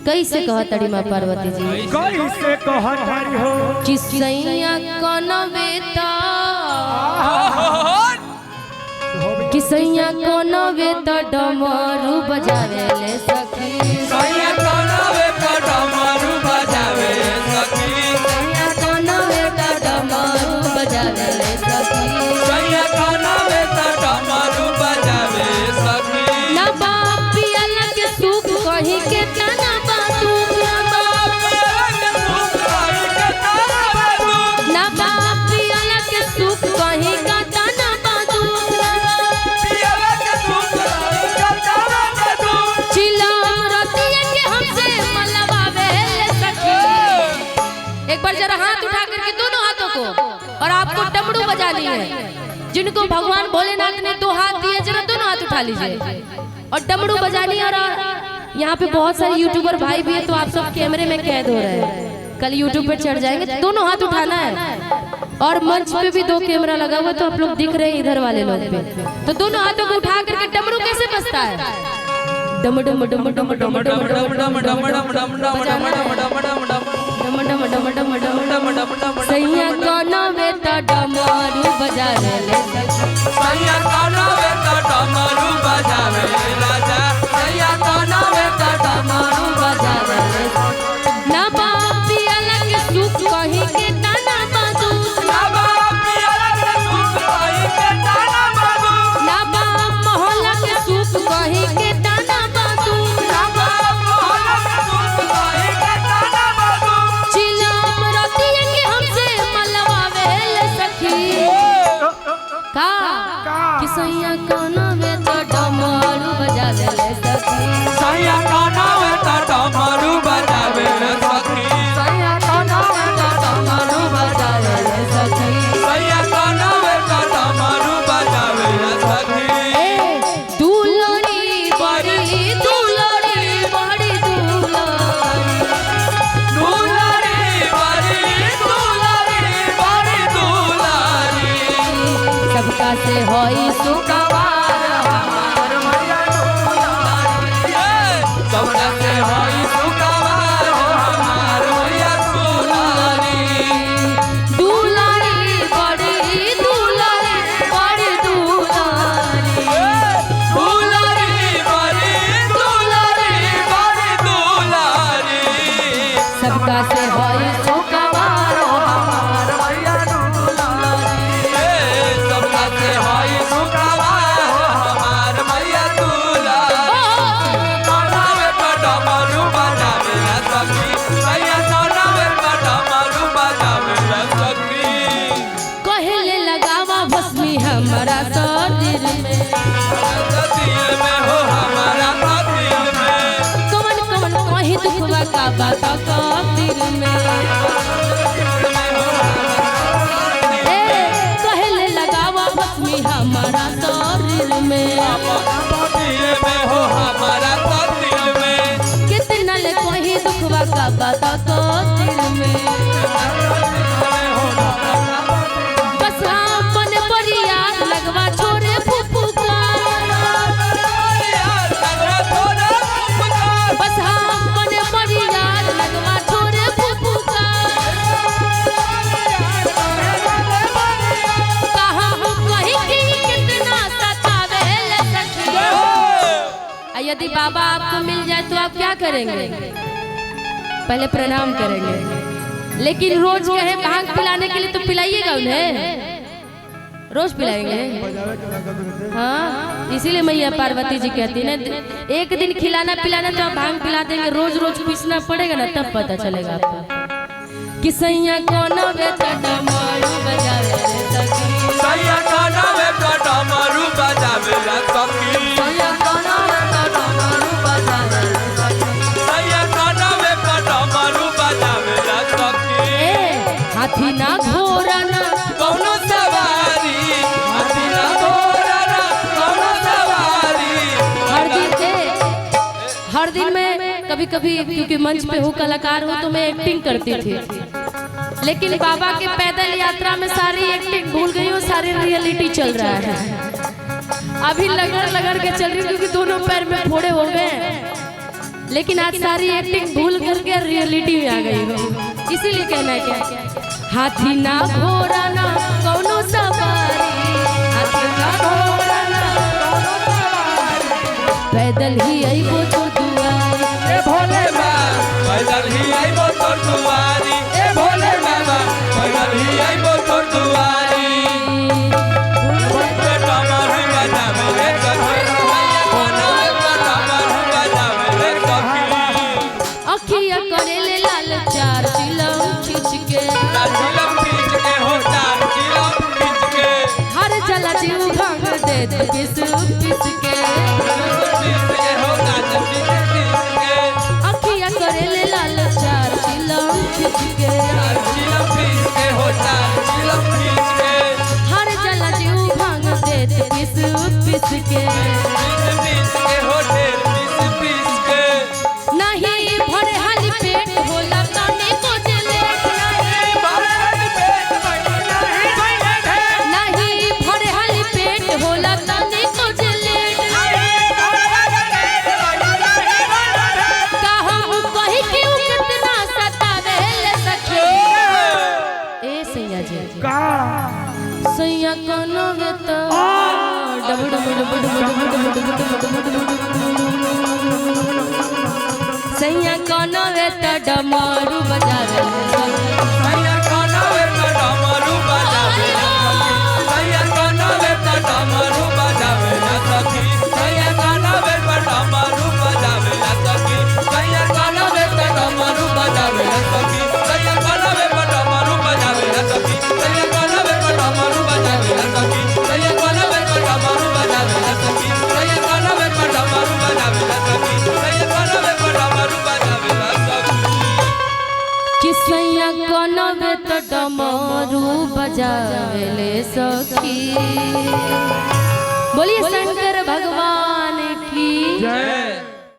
कैसे कहतड़ी माँ पार्वती जी कैसे कहतड़ी हो कि सैया कनवेता कि सैया कनवेता डमरू बजावे ले सखी सैया कनवेता डमरू बजावे ले सखी सैया कनवेता डमरू बजावे ले सखी सैया कनवेता डमरू बजावे सखी ना बाप पियला के सुख कहीं के तना ना बाप पियला के सुख कहीं का तना बादू चिल्लाम रतिया के हमसे मलवावे सखी। एक बार जरा हाथ उठा करके दोनों हाथों को और आपको डमरू बजानी है। जिनको भगवान भोलेनाथ ने 2 हाथ दिए जरा दोनों हाथ उठा लीजिए और डमरू बजानी। और यहाँ पे बहुत सारे यूट्यूबर भाई भी है तो आप सब कैमरे में कैद हो रहे हैं, कल यूट्यूब पे चढ़ जाएंगे। दोनों हाथ उठाना है और मंच पे भी 2 कैमरा लगा हुआ तो आप लोग दिख रहे हैं इधर वाले लोग पे। तो दोनों हाथों को उठा करके डमरू कैसे बजता है डम डम डम डम डम डम डम डम सैया कनवेता डमरू बजावे ले सैया कनवेता डमरू बजावे राजा सैया कनवेता डमरू बजावे ना बाप पियला के सुख कहीं के तना बादू ना बाप पियला के सुख कहीं के तना बादू ना बाप मोहल्ला के सुख कहीं के तना बादू ना बाप मोहल्ला के सुख कहीं के तना बादू चिल्लाम रतिया के हमसे मलवावे ले सखी का कि सैया कनवेता डमरू बजावे ले सखी सैया कनवेता डमरू बजावे ले सखी सैया कनवेता डमरू बजावे ले सखी सैया कनवेता डमरू बजावे ले सखी दुलड़ी बड़ी दुलड़ी बड़ी दुलारी बड़ी दुलारी बड़ी दुलारी सबका से होई सुखवार हमार मैया सबका से होई सुखवार हमार मैया दुलारी दुलारी बड़ी दुलारी बड़ी दुलारी दुलारी बड़ी दुलारी बड़ी दुलारी सबका से होई सुखवार हमार मैया सबका से होई सुखवार हमार मैया दुलारी कनवेता डमरू बजावे ले सखी सैया कनवेता डमरू बजावे ले सखी कहले लगावा भस्मी हमारा दिल में दिल में हो हमारा दिल में कवन कवन कहीं दुखवा का बात का दिल में कहले लगावा भस्मी हमारा दिल में दिल में हो हमारा दिल में कितना ले कहीं दुखवा का बात का दिल में बस अपन परियार लगवा छोरे फूफू का बस अपन परियार लगवा छोरे फूफू का कहाँ कहीं की कितना सतावे ले सखी। यदि बाबा आपको मिल जाए तो आप क्या करेंगे पहले प्रणाम करेंगे लेकिन रोज कहे भांग पिलाने के लिए तो पिलाइएगा उन्हें रोज पिलाएंगे हाँ इसीलिए मैया पार्वती जी कहती है ना एक दिन खिलाना पिलाना तो आप भांग पिला देंगे रोज रोज पीसना पड़ेगा ना तब पता चलेगा आपको कि सैया कनवेता डमरू बजावे ले सखी सैया कनवेता डमरू बजावे ले सखी सैया कनवेता डमरू बजावे ले सखी सैया कनवेता डमरू बजावे ले सखी हाथी ना घोड़ा ना कौनो सवारी हाथी ना घोड़ा ना कौनो सवारी हर दिन में कभी कभी क्योंकि मंच पे हूँ कलाकार हूँ तो मैं एक्टिंग करती थी लेकिन बाबा के पैदल यात्रा में सारी एक्टिंग भूल गई हूँ सारी रियलिटी चल रहा है अभी लगड़ लगड़ के चल रही क्योंकि दोनों पैर में फोड़े हो गए लेकिन आज सारी एक्टिंग भूल करके रियलिटी में आ गई हो, इसीलिए कहना है क्या, हाथी ना घोड़ा ना कौनो सवारी, हाथी ना घोड़ा ना कौनो सवारी, पैदल ही आइबो तो दुआरी, ए भोले बाबा पैदल ही आइबो तोर दुआरी, ए भोले बाबा पैदल ही आइबो तोर दुआरी। बेटा मारू बजावे रे सखी, बनावे बेटा मारू बजावे रे सखी। अखिया करेले लाल चार चिलम खींच के, चिलम खींच के हो चार चिलम खींच के, हर जला जीव भांग दे पिस पिस के, खींच के हो चार चिलम खींच के, अखिया करेले लाल चार चिलम खींच के, चिलम खींच के हो चार चिलम खींच के, हर जला जीव भांग दे पिस पिस के, पीस के हो ढेर पीस पीस के। नहीं भरे हाली पेट होला काने को जले, नहीं भरे हाली पेट होला काने को जले, का हम कहि क्यों कितना सतावे ले सखी, ए सैया जी का सैया कोनो वे तो डबड डबड डबड सैया कोनो वे तो डमरू बजावे, सैया कानावे पे डमरू बजावे ना सखी, सैया कानावे पे डमरू बजावे ना सखी, सैया कानावे पे डमरू बजावे ना सखी, सैया कानावे पे डमरू बजावे ना सखी, सैया कानावे पे डमरू बजावे ना सखी, सैया कानावे पे डमरू बजावे ना सखी, सैया कानावे पे डमरू बजावे ना सखी, सैया कानावे पे डमरू बजावे ना सखी, सैया कानावे पे डमरू बजावे ना सखी। कि सैया कोनो वे तो डमरू बजावे ले सखी। बोलिए शंकर भगवान की जय।